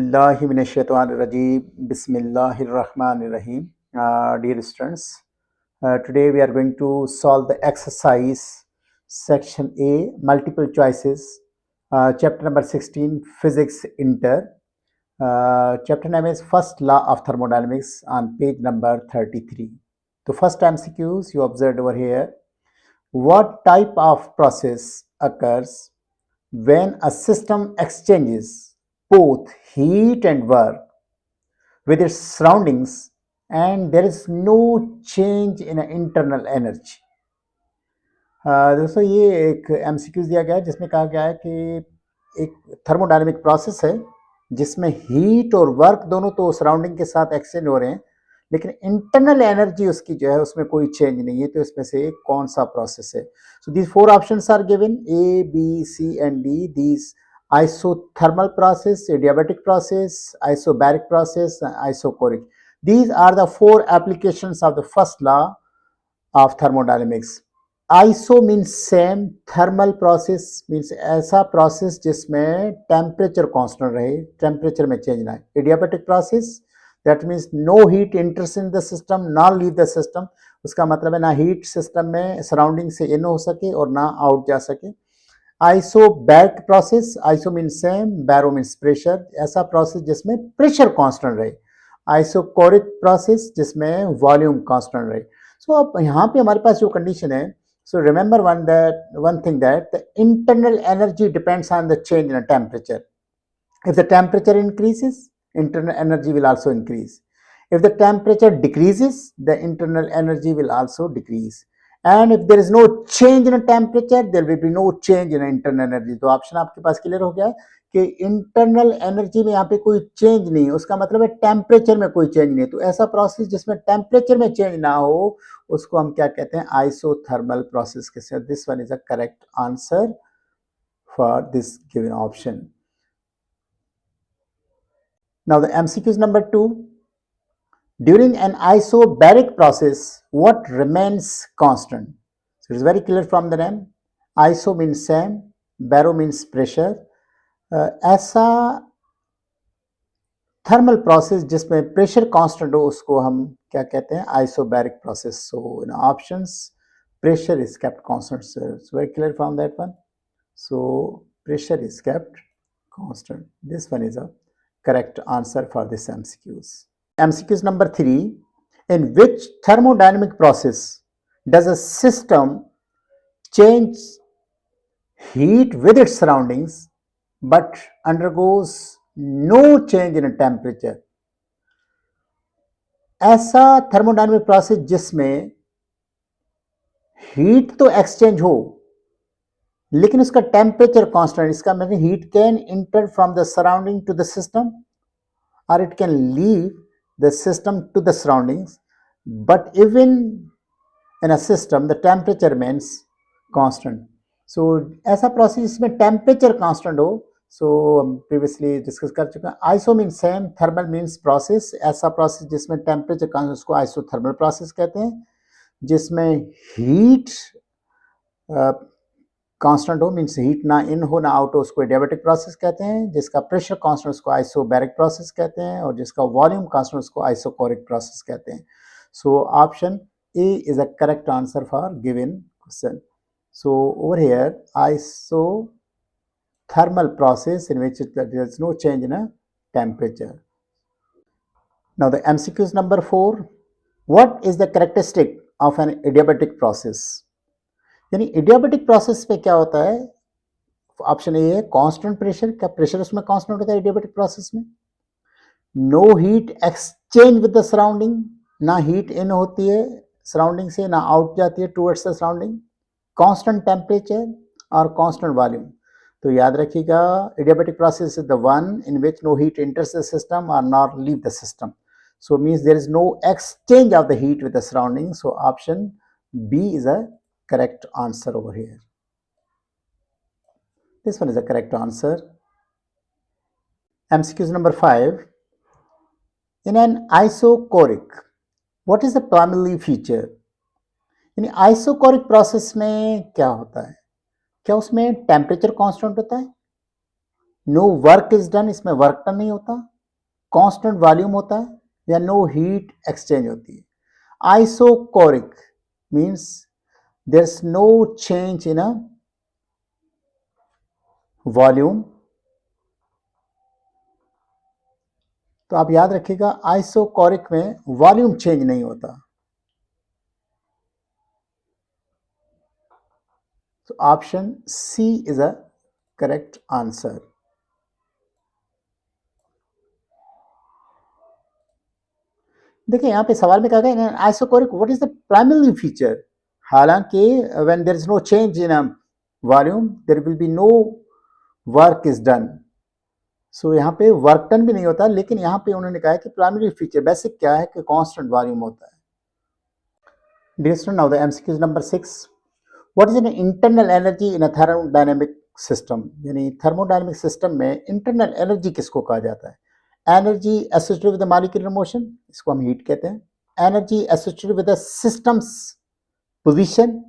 A'udzubillahiminash-shaytanir-rajeem. Bismillahir-rahmanir-rahim. Dear students, today we are going to solve the exercise section A, multiple choices, chapter number 16, physics inter. Chapter name is first law of thermodynamics on page number 33. The first MCQs you observed over here. What type of process occurs when a system exchanges both heat and work with its surroundings and there is no change in internal energy? दोस्तों ये एक MCQs दिया गया है जिसमें कहा गया है कि एक थर्मोडायनेमिक प्रोसेस है जिसमें हीट और वर्क दोनों तो सराउंडिंग के साथ एक्सचेंज हो रहे हैं, लेकिन इंटरनल एनर्जी उसकी जो है उसमें कोई चेंज नहीं है. तो इसमें से कौन सा प्रोसेस है? So these four options are given, A, B, C and D. These isothermal process, adiabatic process, isobaric process and isochoric. These are the four applications of the first law of thermodynamics. Iso means same, thermal process means ऐसा process जिसमें temperature constant रहे, temperature में change ना है. Adiabatic process that means no heat enters in the system, not leave the system. उसका मतलब है ना हीट सिस्टम में सराउंडिंग से इन हो सके और ना आउट जा सके. Isobaric process, iso means same, baro means pressure, ऐसा प्रोसेस जिसमें प्रेशर कांस्टेंट रहे. आइसोकोरिक प्रोसेस जिसमें वॉल्यूम कांस्टेंट रहे. सो अब यहाँ पे हमारे पास जो कंडीशन है, so remember one thing that the internal energy depends on the change in the temperature. If the temperature increases, internal energy will also increase. If the temperature decreases, the internal energy will also decrease. And if there is no change in the temperature, there will be no change in the internal energy. तो option आपके पास clear हो गया कि internal energy में यहाँ पे कोई change नहीं है, उसका मतलब है टेम्परेचर में कोई चेंज नहीं है. तो ऐसा प्रोसेस जिसमें टेम्परेचर में चेंज ना हो उसको हम क्या कहते हैं? आइसोथर्मल प्रोसेस कहते हैं. This one is a correct answer for this given option. Now the MCQs number 2. During an isobaric process, what remains constant? So it is very clear from the name. Iso means same, baro means pressure. ऐसा thermal process जिसमें pressure constant हो उसको हम क्या कहते हैं? Isobaric process. So in options pressure is kept constant. So it's very clear from that one. So pressure is kept constant. This one is a correct answer for this MCQs. MCQs number 3. In which thermodynamic process does a system change heat with its surroundings but undergoes no change in temperature? ऐसा thermodynamic process जिसमें heat तो exchange हो लेकिन उसका temperature constant. इसका मतलब heat can enter from the surrounding to the system और it can leave the system to the surroundings, but even in a system the temperature means constant. So ऐसा process जिसमें temperature constant हो, सो हम previously discuss कर चुके हैं. Iso means same, thermal means process, ऐसा process जिसमें टेम्परेचर कांस्टेंट उसको आइसोथर्मल प्रोसेस कहते हैं. जिसमें हीट कांस्टेंट हो मीन्स हीट ना इन हो ना आउट हो उसको एडियाबैटिक प्रोसेस कहते हैं. जिसका प्रेशर कांस्टेंट उसको आइसोबैरिक प्रोसेस कहते हैं और जिसका वॉल्यूम कांस्टेंट उसको आइसोकोरिक प्रोसेस कहते हैं. So option A is a correct answer for given question. So over here, isothermal process in which there is no change in a temperature. Now the MCQs number 4. What is the characteristic of an adiabatic process? यानी adiabatic process में क्या होता है? Option A है constant pressure. क्या pressure उसमें constant होता है adiabatic process में? No heat exchange with the surrounding, ना हीट इन होती है सराउंडिंग से ना आउट जाती है towards the surrounding. Constant temperature और कांस्टेंट वॉल्यूम. तो याद रखिएगा adiabatic process is the one in which no heat enters the system और not leave the system. So means there is no exchange of the heat with the surrounding. So option B is a correct answer over here. This one is a correct answer. MCQs number 5. In an isochoric, what is the primary feature? यानी isochoric process में क्या होता है? क्या उसमें temperature constant होता है? No work is done, इसमें वर्क डन नहीं होता. कांस्टेंट वॉल्यूम होता है या नो हीट एक्सचेंज होती है. Isochoric means there is no change in a volume. तो आप याद रखिएगा आइसोकोरिक में वॉल्यूम चेंज नहीं होता. तो option C is a correct answer. देखिए यहाँ पे सवाल में कहा गया isochoric what is the primary feature. हालांकि when there is no change in a volume there will be no work is done. So यहाँ पे वर्क डन भी नहीं होता, लेकिन यहाँ पे उन्होंने कहा है कि प्राइमरी फीचर बेसिक क्या है कि कांस्टेंट वॉल्यूम होता है. Dear student, now the MCQs number 6. What is an internal energy in a thermodynamic system. यानी थर्मोडायनेमिक सिस्टम में इंटरनल एनर्जी किसको कहा जाता है. Energy associated with the molecular motion, इसको हम हीट कहते हैं. Energy associated with the system's position,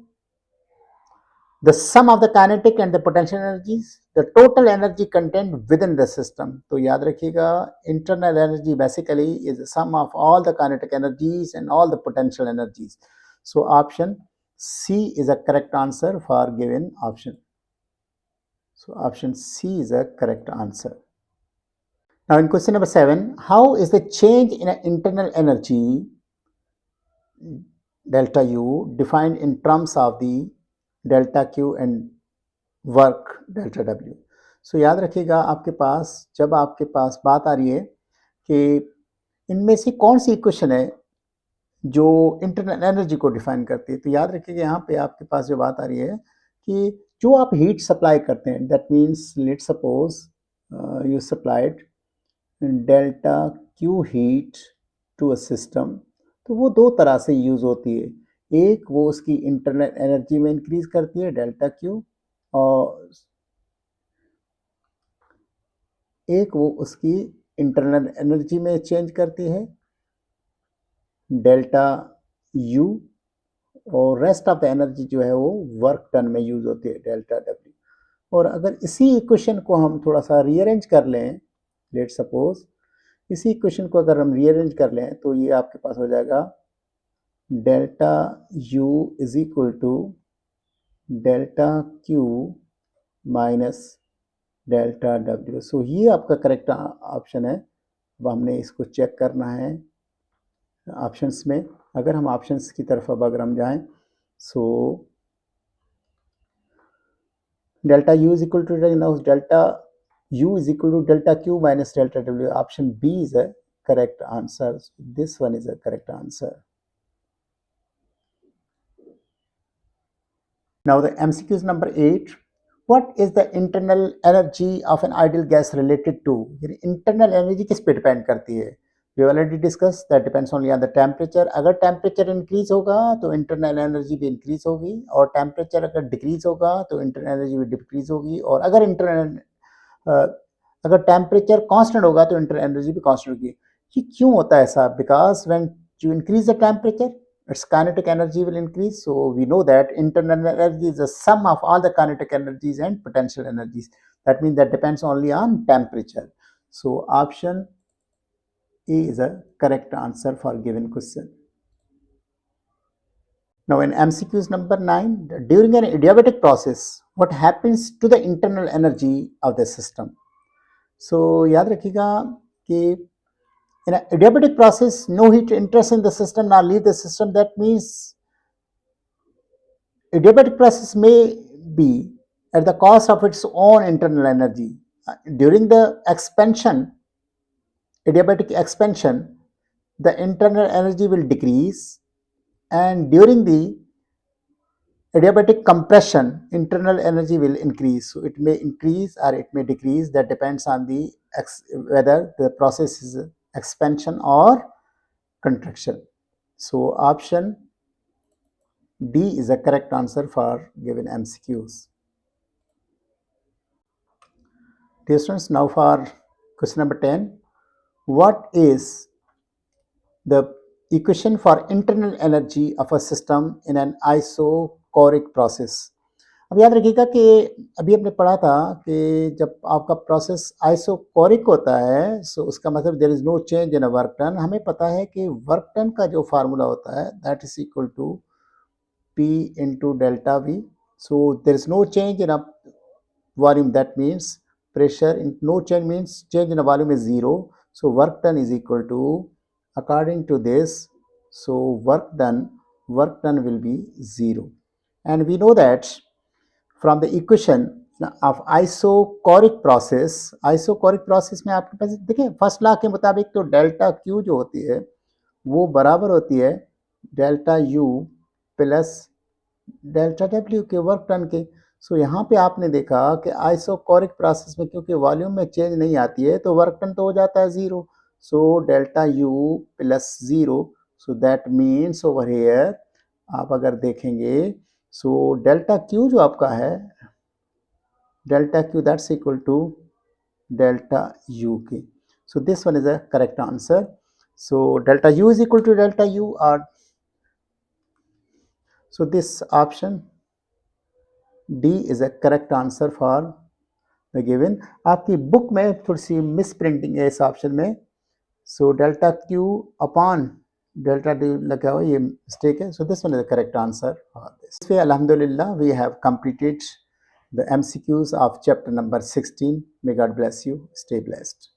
the sum of the kinetic and the potential energies, the total energy contained within the system. तो याद रखिएगा internal energy basically is the sum of all the kinetic energies and all the potential energies. So option C is a correct answer for given option. So option C is a correct answer. Now in question number 7, how is the change in an internal energy delta U defined in terms of the delta Q and work delta W. So याद रखिएगा आपके पास जब आपके पास बात आ रही है कि इनमें से कौन सी इक्वेशन है जो इंटरनल एनर्जी को डिफाइन करती है. तो याद रखिएगा यहाँ पे आपके पास जो बात आ रही है कि जो आप हीट सप्लाई करते हैं, that means let suppose you supplied delta Q heat to a system. तो वो दो तरह से यूज होती है. एक वो उसकी इंटरनल एनर्जी में इंक्रीज करती है डेल्टा क्यू, और एक वो उसकी इंटरनल एनर्जी में चेंज करती है डेल्टा यू, और रेस्ट ऑफ द एनर्जी जो है वो वर्क डन में यूज होती है डेल्टा डब्ल्यू. और अगर इसी इक्वेशन को हम थोड़ा सा रीअरेंज कर लें, लेट सपोज इसी इक्वेशन को अगर हम रीअरेंज कर लें तो ये आपके पास हो जाएगा delta U is equal to delta Q minus delta W. So ये आपका करेक्ट ऑप्शन है. अब हमने इसको चेक करना है ऑप्शंस में. अगर हम ऑप्शंस की तरफ अब अगर हम जाएं, so delta U is equal to delta U is equal to delta Q minus delta W. Option B is a correct answer. This one is a correct answer. Now the MCQs number 8. What is the internal energy of an ideal gas related to? Internal energy किस पे depend करती है? We already discussed that depends only on the temperature. अगर temperature increase होगा तो internal energy भी increase होगी, और टेम्परेचर अगर डिक्रीज होगा तो इंटरनल एनर्जी भी डिक्रीज होगी, और अगर टेम्परेचर कांस्टेंट होगा तो इंटरनल एनर्जी भी कांस्टेंट होगी. ये क्यों होता है ऐसा? Because when you increase the temperature its kinetic energy will increase. So we know that internal energy is the sum of all the kinetic energies and potential energies. That means that depends only on temperature. So option A is a correct answer for given question. Now in MCQs number 9, during an adiabatic process, what happens to the internal energy of the system? So याद रखिएगा कि in an adiabatic process, no heat enters in the system nor leave the system. That means adiabatic process may be at the cost of its own internal energy. During the expansion, adiabatic expansion, the internal energy will decrease, and during the adiabatic compression, internal energy will increase. So it may increase or it may decrease. That depends on the whether the process is expansion or contraction. So option D is a correct answer for given MCQs. Dear students, now for question number 10. What is the equation for internal energy of a system in an isochoric process? अब याद रखिएगा कि अभी हमने पढ़ा था कि जब आपका प्रोसेस आइसोकोरिक होता है, सो उसका मतलब there is no change in a work done. हमें पता है कि वर्क डन का जो फार्मूला होता है that is equal to P into delta V. So there is no change in a volume. That means pressure in no change means change in a volume is zero. So work done is equal to, according to this, so work done will be zero. And we know that from the equation of isocoric process में आपके पास देखिए first law के मुताबिक तो delta Q जो होती है वो बराबर होती है delta U plus delta W के वर्क टन के। सो यहाँ पे आपने देखा कि आइसोकोरिक प्रोसेस में क्योंकि वॉल्यूम में चेंज नहीं आती है तो वर्क टन तो हो जाता है zero. So delta U plus zero, so that means over here आप अगर देखेंगे सो डेल्टा क्यू जो आपका है delta Q that's equal to delta U के। So this one is a correct answer. So delta U is equal to delta U और so this option D is a correct answer for the given। आपकी book में थोड़ी सी misprinting है इस option में। So delta Q upon delta D लगा हुआ ये मिस्टेक है। So this one is the correct answer for this. अल्हम्दुलिल्लाह we have completed the MCQs of chapter number 16. May God bless you. Stay blessed.